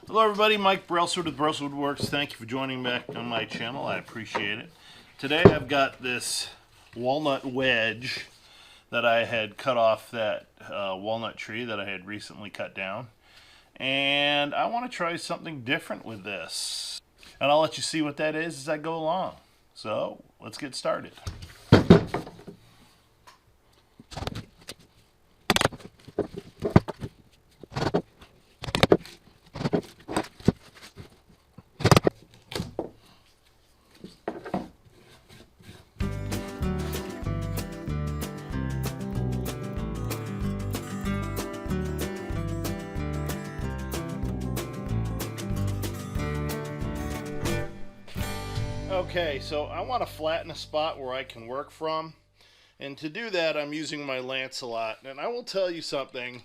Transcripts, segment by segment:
Hello everybody, Mike Brailsford with Brailsford Works. Thank you for joining me back on my channel. I appreciate it. Today I've got this walnut wedge that I had cut off that walnut tree that I had recently cut down. And I want to try something different with this. And I'll let you see what that is as I go along. So, let's get started. Okay, so I want to flatten a spot where I can work from, and to do that I'm using my Lancelot. And I will tell you something,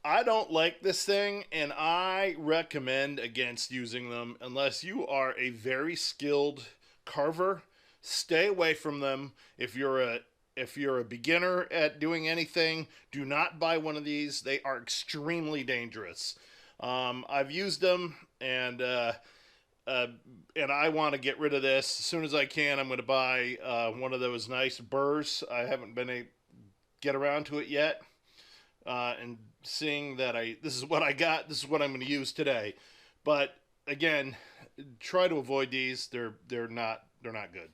I don't like this thing, and I recommend against using them unless you are a very skilled carver. Stay away from them. If you're a beginner at doing anything, do not buy one of these. They are extremely dangerous. I've used them, and I want to get rid of this as soon as I can. I'm going to buy one of those nice burrs. I haven't been able to get around to it yet, and seeing that this is what I got, this is what I'm going to use today. But again, try to avoid these. They're not good.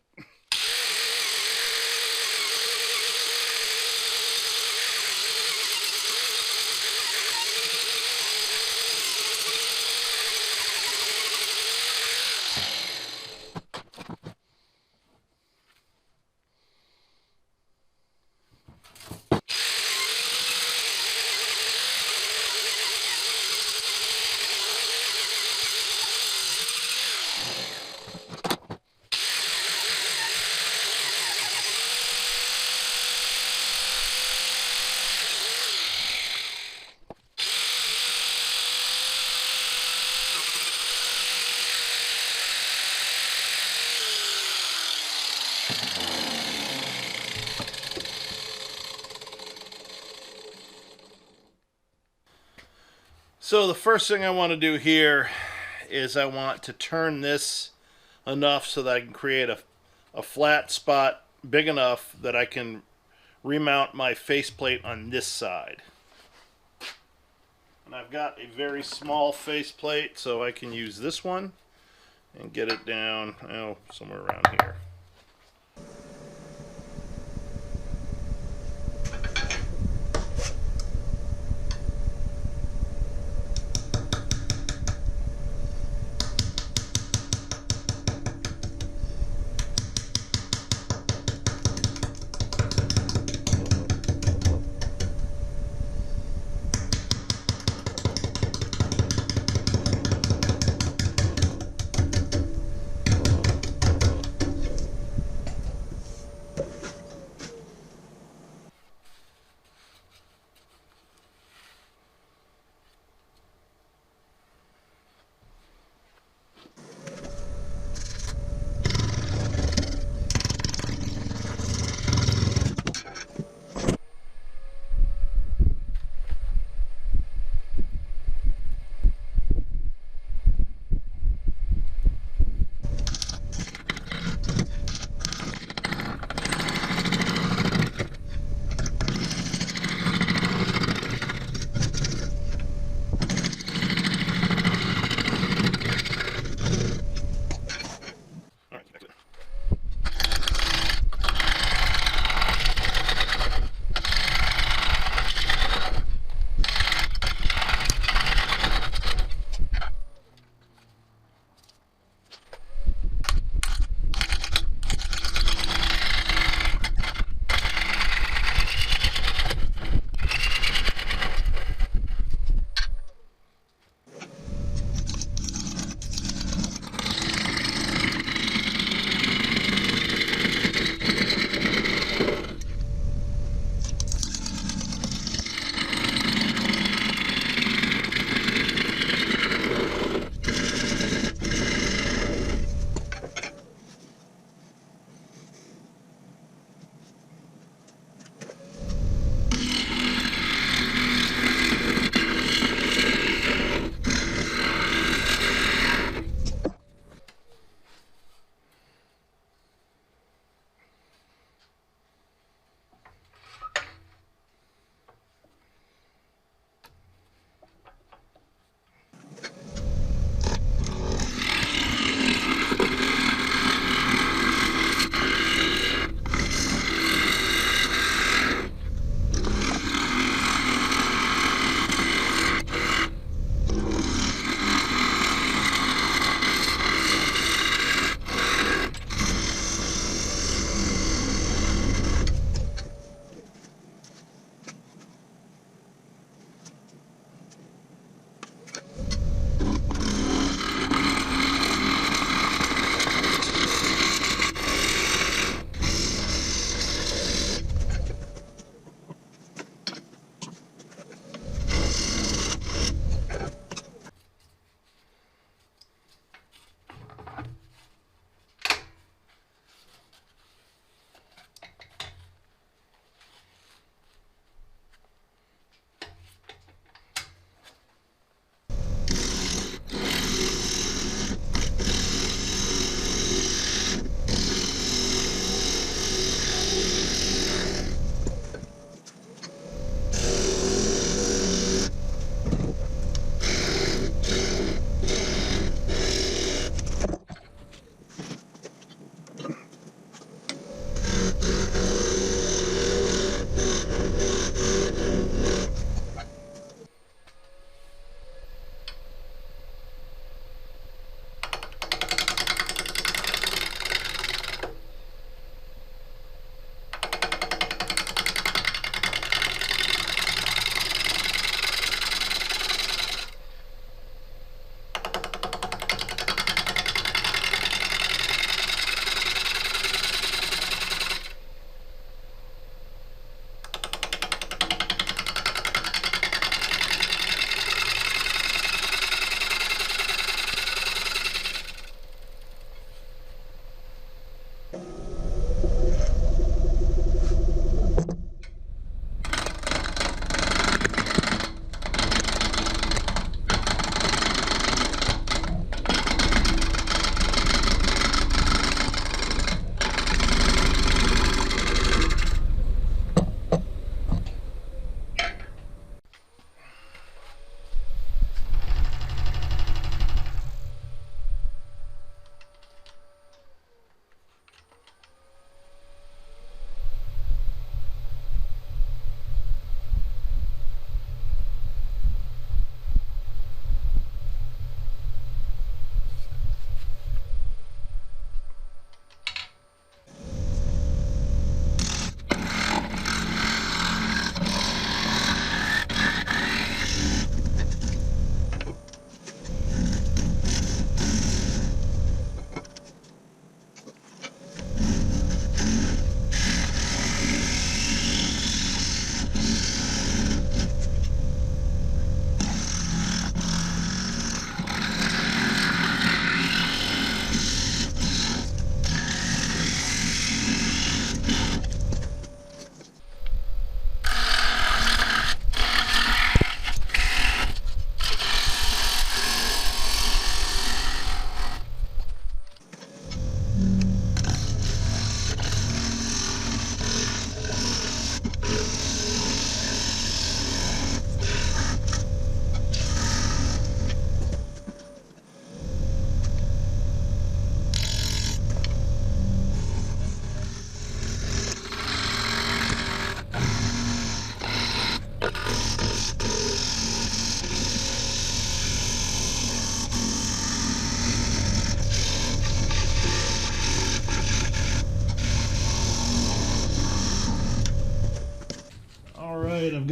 So the first thing I want to do here is I want to turn this enough so that I can create a flat spot big enough that I can remount my faceplate on this side. And I've got a very small faceplate, so I can use this one and get it down, somewhere around here.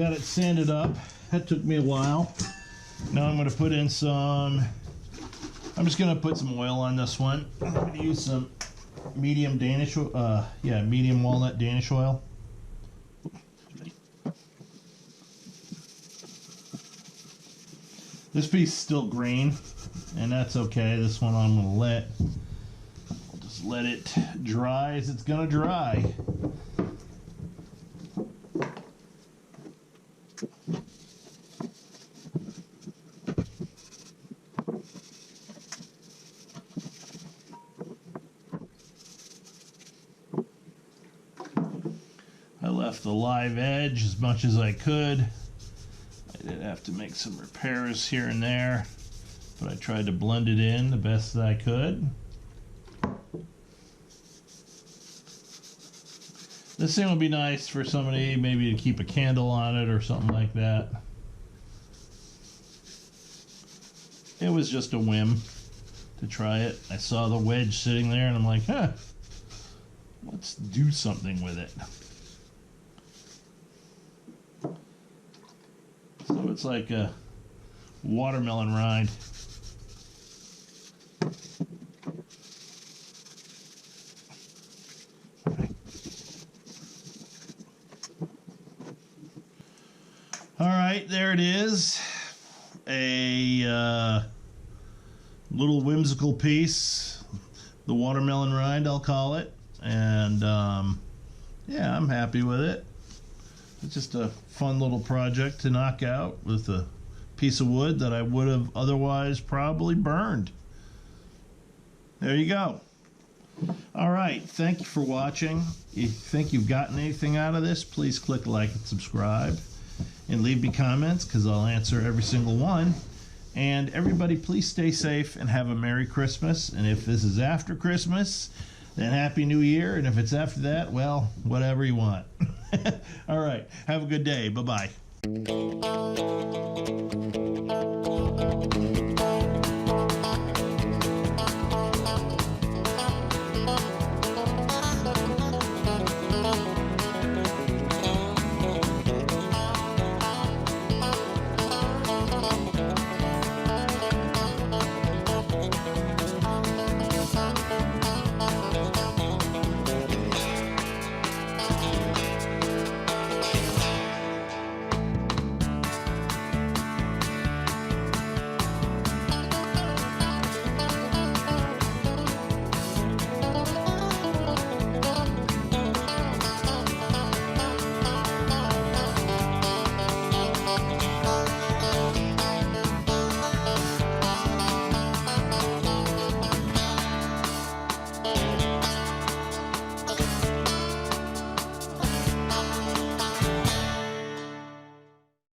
got it sanded up. That took me a while. Now I'm going to put in some, I'm just going to put some oil on this one. I'm going to use some medium medium walnut Danish oil. This piece is still green, and that's okay. This one I'm going to I'll just let it dry as it's going to dry. I left the live edge as much as I could. I did have to make some repairs here and there, but I tried to blend it in the best that I could. This thing would be nice for somebody maybe to keep a candle on it or something like that. It was just a whim to try it. I saw the wedge sitting there and I'm like, let's do something with it. So it's like a watermelon rind. All right, there it is. A little whimsical piece. The watermelon rind, I'll call it. And yeah, I'm happy with it. It's just a fun little project to knock out with a piece of wood that I would have otherwise probably burned. There you go. All right, thank you for watching. If you think you've gotten anything out of this, please click like and subscribe. And leave me comments, because I'll answer every single one. And everybody, please stay safe and have a Merry Christmas. And if this is after Christmas, then Happy New Year. And if it's after that, well, whatever you want. All right. Have a good day. Bye-bye.